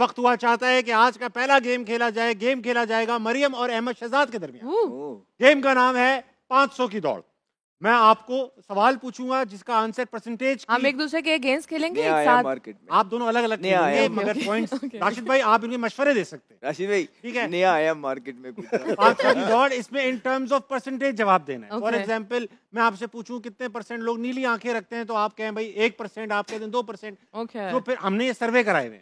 वक्त हुआ चाहता है कि आज का पहला गेम खेला जाए। गेम खेला जाएगा मरियम और अहमद शहजाद के दरमियान। गेम का नाम है 500 की दौड़। मैं आपको सवाल पूछूंगा जिसका आंसर परसेंटेज हम एक दूसरे के अगेंस्ट खेलेंगे एक आया साथ। मार्केट में। आप दोनों अलग अलग खेलेंगे मगर पॉइंट्स राशिद भाई आप इनके मशवरे दे सकते हैं। राशिद भाई ठीक है, नया आया मार्केट में कुछ 500 की दौड़, इसमें इन टर्म्स ऑफ परसेंटेज जवाब देना है। फॉर एग्जांपल मैं आपसे पूछूं कितने परसेंट लोग नीली आंखें रखते हैं, तो आप कहें भाई 1%, आप कहते हैं 2%। तो फिर हमने ये सर्वे कराए हुए,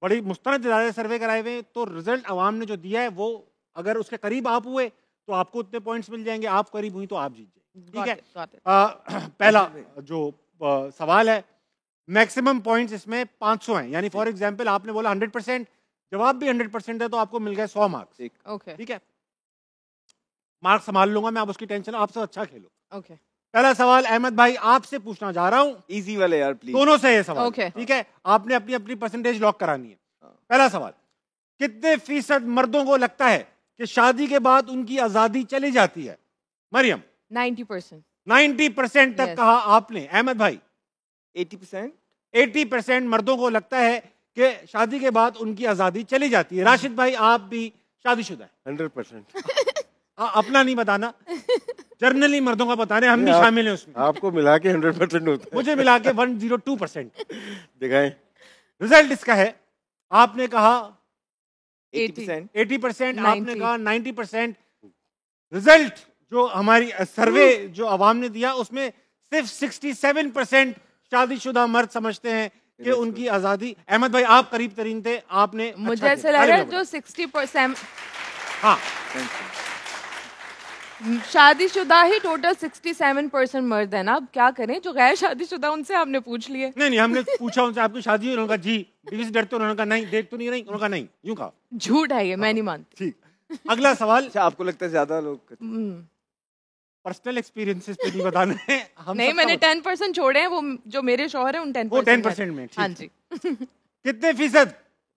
बड़ी मुस्तनद इदारे सर्वे कराए हुए, तो रिजल्ट अवाम ने जो दिया है वो अगर उसके करीब आप हुए तो आपको उतने पॉइंट्स मिल जाएंगे, आप करीब हुई तो आप जीत जाएंगे। ठीक है, पहला जो सवाल है, मैक्सिमम पॉइंट्स इसमें 500 हैं, यानी फॉर एग्जांपल आपने बोला 100%, जवाब भी 100% है तो आपको मिल गए 100 मार्क्स। ठीक है, मार्क्स संभाल लूंगा मैं, आप उसकी टेंशन, आपसे अच्छा खेलो। पहला सवाल अहमद भाई आपसे पूछना जा रहा हूं, इजी वाले यार प्लीज, दोनों से ये सवाल। ठीक है, आपने अपनी अपनी परसेंटेज लॉक करानी है। पहला सवाल, कितने फीसद मर्दों को लगता है कि शादी के बाद उनकी आजादी चली जाती है? मरियम 90%। 90% तक कहा आपने। अहमद भाई 80%। 80% मर्दों को लगता है कि शादी के बाद उनकी आजादी चली जाती है। राशिद भाई आप भी शादीशुदा है? 100%। अपना नहीं बताना, जर्नली मर्दों का बताने, हम भी शामिल हैं उसमें। आपको मिला के 100% होता है, मुझे मिला के 102%। दिखाएं रिजल्ट इसका है, आपने कहा 80%, 80%, आपने कहा 90%। रिजल्ट जो हमारी सर्वे जो अवाम ने दिया उसमें सिर्फ 67% शादीशुदा मर्द समझते हैं कि उनकी आजादी। अहमद भाई आप करीब तरीन थे, आपने मुझे ऐसा लग रहा है जो 60%, हाँ शादीशुदा ही टोटल 67% मर्द है ना। अब क्या करें, जो गैर शादीशुदा उनसे आपने पूछ लिए। नहीं, हमने पूछा उनसे आपकी शादी है, उन्होंने कहा जी। बीवी से डरते, उन्होंने कहा नहीं। देख तो नहीं रही, उन्होंने कहा नहीं, यूं कहा। झूठ है ये, मैं नहीं मानती। ठीक, अगला सवाल। अच्छा, आपको लगता है ज्यादा लोग पर्सनल एक्सपीरियंसेस पे नहीं बताने हैं हम नहीं, मैंने 10% छोड़े हैं, वो जो मेरे शौहर हैं उन 10% में। हाँ जी। कितने फीसद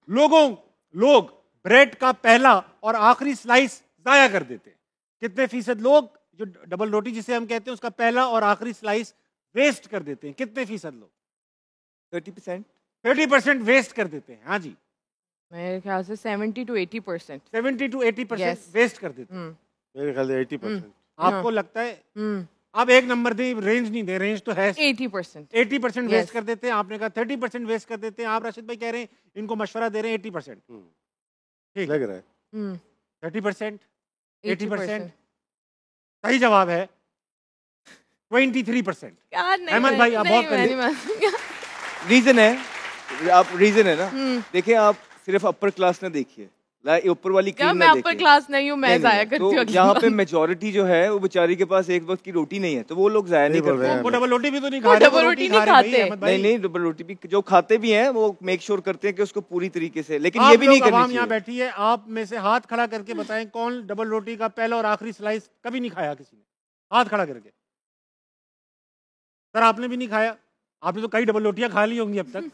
लोग ब्रेड का पहला और आखिरी स्लाइस जाया कर देते हैं? कितने फीसद लोग जो डबल रोटी जिसे हम कहते हैं उसका पहला और आखिरी स्लाइस वेस्ट कर देते हैं? कितने फीसद लोग? 30%। 30% वेस्ट कर देते हैं। हाँ जी, मेरे ख्याल से 70 to 80%। 70 to 80% वेस्ट कर देते हैं। मेरे ख्याल से 80%। आपको लगता है? आप एक नंबर दे, रेंज नहीं दे, रेंज तो है 80%। 80% वेस्ट कर देते हैं, आपने कहा 30% वेस्ट कर देते हैं। आप राशिद भाई कह रहे हैं इनको मशवरा दे रहे हैं 80%। ठीक लग रहा है 30%, 80%। सही जवाब है 23%। अहमद भाई आप बहुत करीब। रीजन है, आप रीजन है ना, देखिए आप सिर्फ अपर क्लास न देखिए, ऊपर वाली क्या मैं अपर क्लास नहीं हूँ, मैं जाया करती हूँ। तो यहाँ पे मेजॉरिटी जो है वो बेचारी के पास एक वक्त की रोटी नहीं है, तो वो लोग जाया नहीं करते हैं। वो डबल रोटी भी तो नहीं खा रहे, डबल रोटी नहीं खाते। नहीं, डबल रोटी भी जो खाते भी हैं वो मेक श्योर करते हैं कि उसको पूरी तरीके से, लेकिन ये भी नहीं करनी चाहिए। यहाँ बैठी है, आप में से हाथ खड़ा करके बताएं कौन डबल रोटी का पहला और आखिरी स्लाइस कभी नहीं खाया किसी ने? हाथ खड़ा करके। सर आपने भी नहीं खाया? आपने तो कई डबल रोटियां खा ली होंगी अब तक।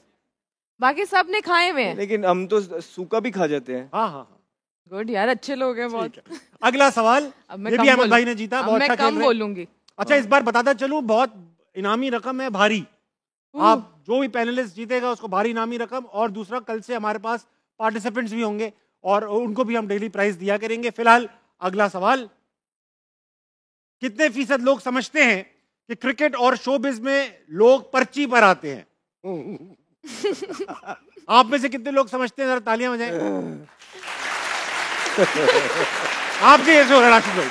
बाकी सब ने खाए हुए हैं, लेकिन हम तो सूखा भी खा जाते हैं। हाँ हाँ, गुड यार, अच्छे लोग हैं बहुत। अगला सवाल, ये भी अहमद भाई ने जीता, बहुत अच्छा खेल रहे हैं। मैं कम बोलूंगी। अच्छा, इस बार बताता चलूं, बहुत इनामी रकम है, भारी। आप जो भी पैनलिस्ट जीतेगा उसको भारी इनामी रकम, और दूसरा कल से हमारे पास पार्टिसिपेंट्स भी होंगे और उनको भी हम डेली प्राइज दिया करेंगे। फिलहाल अगला सवाल, कितने फीसद लोग समझते हैं कि क्रिकेट और शोबिज में लोग पर्ची पर आते हैं? आप में से कितने लोग समझते हैं? जरा तालियां बजाएं। आपकी वजह से हो रहा है राशिद भाई,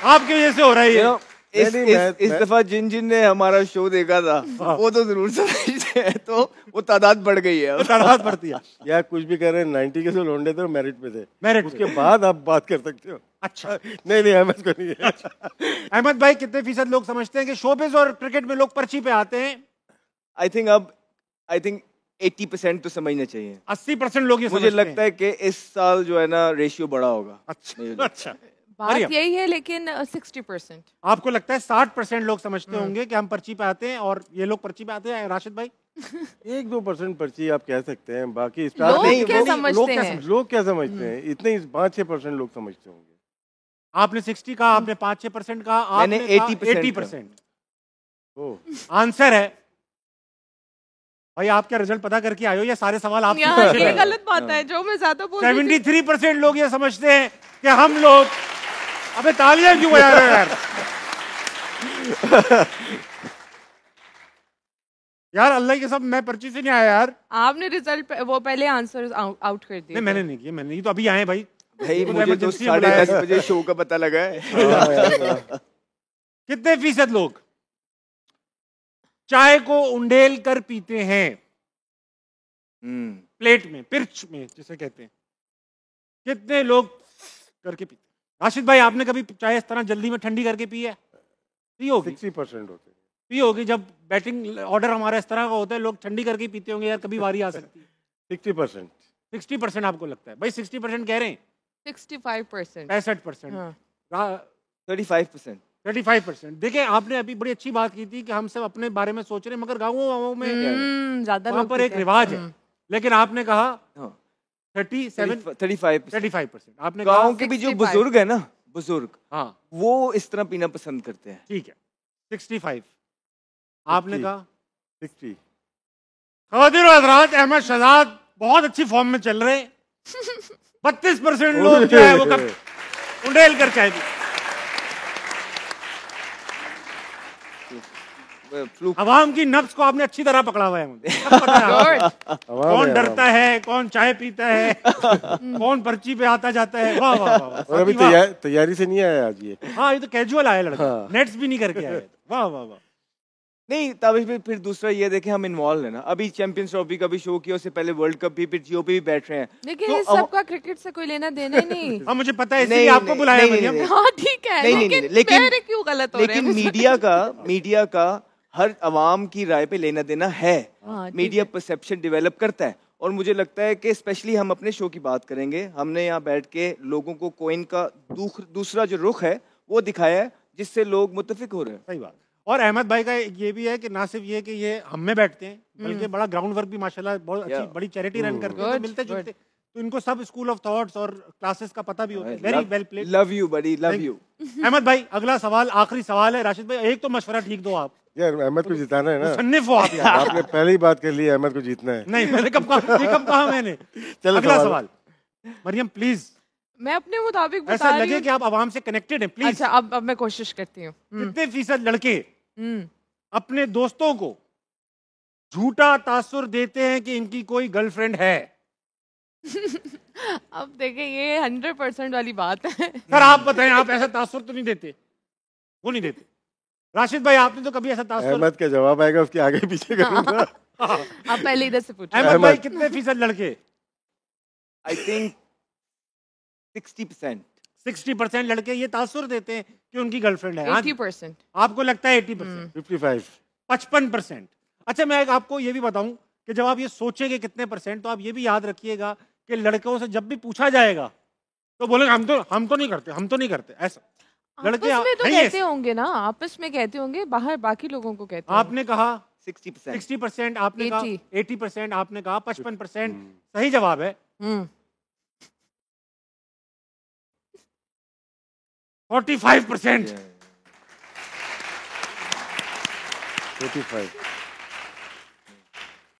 आपकी वजह से हो रहा है ये। इस दफा जिन ने हमारा शो देखा था वो तो जरूर समझते हैं, तो वो तादाद बढ़ गई है, तादाद बढ़ती है। यार कुछ भी कर रहे हैं, 90 के जो लौंडे थे मेरिट पे थे, मेरिट उसके बाद आप बात कर सकते हो। अच्छा, नहीं अहमद को नहीं है। अहमद भाई कितने फीसद लोग समझते हैं कि शोबिज और क्रिकेट में लोग पर्ची पे आते हैं? आई थिंक 80% तो समझना चाहिए। 80% लोग ये मुझे लगता है कि इस साल जो है ना रेशियो बड़ा होगा। अच्छा, बात यही है, लेकिन 60%। आपको लगता है 60% लोग समझते होंगे कि हम पर्ची पे आते हैं और ये लोग पर्ची पे आते हैं? राशिद भाई 1-2% पर्ची आप कह सकते हैं, बाकी लोग क्या समझते हैं? लोग क्या समझते हैं? इतने 5-6% लोग समझते होंगे। आपने 60 कहा, आपने 5-6% कहा, आपने 80%। आंसर है भाई आप क्या रिजल्ट पता करके आए हो या सारे सवाल आप यार ये गलत बात है जो मैं ज्यादा बोल रही थी। 73% लोग ये समझते हैं कि हम लोग, अबे तालियां क्यों बजा रहे हो यार? यार अल्लाह की सब, मैं पर्ची से नहीं आया यार। आपने रिजल्ट वो पहले आंसर आउट कर दिए। नहीं मैंने नहीं किया, मैंने, ये तो अभी आए भाई। भाई मुझे तो 10:30 बजे शो का पता लगा है। कितने फीसद लोग चाय को उंडेल कर पीते हैं? प्लेट में, पिर्च में जिसे कहते हैं। कितने लोग करके पीते हैं? राशिद भाई आपने कभी चाय इस तरह जल्दी में ठंडी करके पी है? पी होगी। 60% होते हैं। पी होगी। जब बैटिंग ऑर्डर हमारा इस तरह का होता है, लोग ठंडी करके पीते होंगे यार, कभी बारी आ सकती है। 60%। 60% आपको लगता है? भाई 60% कह रहे हैं। 65%। 65%। 35%। 35%। देखिए आपने अभी बड़ी अच्छी बात की थी कि हम सब अपने बारे में सोच रहे हैं, मगर गाँवों में ज्यादा वहाँ पर एक रिवाज है। लेकिन आपने कहा 35%। आपने गाँव के भी जो बुजुर्ग है ना, बुजुर्ग, हाँ, वो इस तरह पीना पसंद करते हैं। ठीक है। 65 आपने कहा 60। ख़वातीन और हज़रात, अहमद शहजाद बहुत अच्छी फॉर्म में चल रहे हैं। 32% लोग जो है वो कब उंडेल कर चाय पी। अवाम की नब्ज को आपने अच्छी तरह पकड़ा हुआ है मुझे। सब पता है कौन डरता है, कौन चाय पीता है, कौन पर्ची पे आता जाता है। वाह वाह वाह। और अभी तैयारी से नहीं आया आज ये। हाँ ये तो कैजुअल आया लड़का, नेट्स भी नहीं करके आया। वाह वाह वाह। नहीं ताबिश भाई, फिर दूसरा ये देखें हम इन्वॉल्व है ना, अभी चैंपियंस ट्रॉफी का भी शो किया, उससे पहले वर्ल्ड कप भी, फिर जियो पे भी बैठ रहे हैं। लेकिन इस सबका क्रिकेट से कोई लेना देना ही नहीं। हाँ मुझे पता है, इसलिए आपको बुलाया मैंने। हाँ ठीक है, लेकिन क्यों गलत हो रहे हैं? लेकिन मीडिया का हर अवाम की राय पे लेना देना है। मीडिया परसेप्शन डेवलप करता है, और मुझे लगता है कि स्पेशली हम अपने शो की बात करेंगे, हमने यहाँ बैठ के लोगों को कोइन का दूसरा जो रुख है वो दिखाया है, जिससे लोग मुत्तफिक हो रहे हैं। सही बात। और अहमद भाई का ये भी है कि ना सिर्फ ये कि ये हम में बैठते हैं, बल्कि बड़ा ग्राउंड वर्क भी माशाल्लाह बहुत अच्छी बड़ी चैरिटी रन करते हैं, मिलते जुलते, तो इनको सब स्कूल ऑफ थॉट्स और क्लासेस का पता भी होता है। Very well played. Love you buddy, love you. Ahmed भाई अगला सवाल, आखिरी सवाल है। राशिद भाई एक तो मशवरा ठीक दो आप। यार अहमद को जिताना है ना। मुसन्निफ हो आप यार। आपने पहले ही बात कर ली है, अहमद को जीतना है। नहीं मैंने कब कहा मैंने। अगला सवाल मरियम प्लीज। मैं अपने मुताबिक बता ऐसा रही लगे हूँ कि आप आवाम से कनेक्टेड हैं, प्लीज। अच्छा अब मैं कोशिश करती हूँ। कितने फीसद लड़के अपने दोस्तों को झूठा तासुर देते हैं कि इनकी कोई गर्लफ्रेंड है? अब देखें ये 100% वाली बात है। सर आप बताएं, आप ऐसा तासुर तो नहीं देते? वो नहीं देते। राशिद भाई आपने तो कभी ऐसा तासुर? अहमद का जवाब आएगा, उसके आगे पीछे करूंगा। आप पहले इधर से पूछो। अहमद भाई कितने फीसद लड़के? I think 60%। 60% लड़के ये तासुर देते हैं कि उनकी गर्लफ्रेंड है। 80%। आपको लगता है 80%? 55। 55%। अच्छा मैं आपको ये भी बताऊं कि जब आप ये सोचेंगे कितने परसेंट, तो आप ये भी याद रखिएगा कि लड़कों से जब भी पूछा जाएगा तो बोलेंगे हम तो नहीं करते ऐसा। लड़के आपस में तो कहते होंगे ना, आपस में कहते होंगे, बाहर बाकी लोगों को कहते होंगे। आपने कहा 60%, आपने कहा 80%, आपने कहा 55%। सही जवाब है 45%। 45।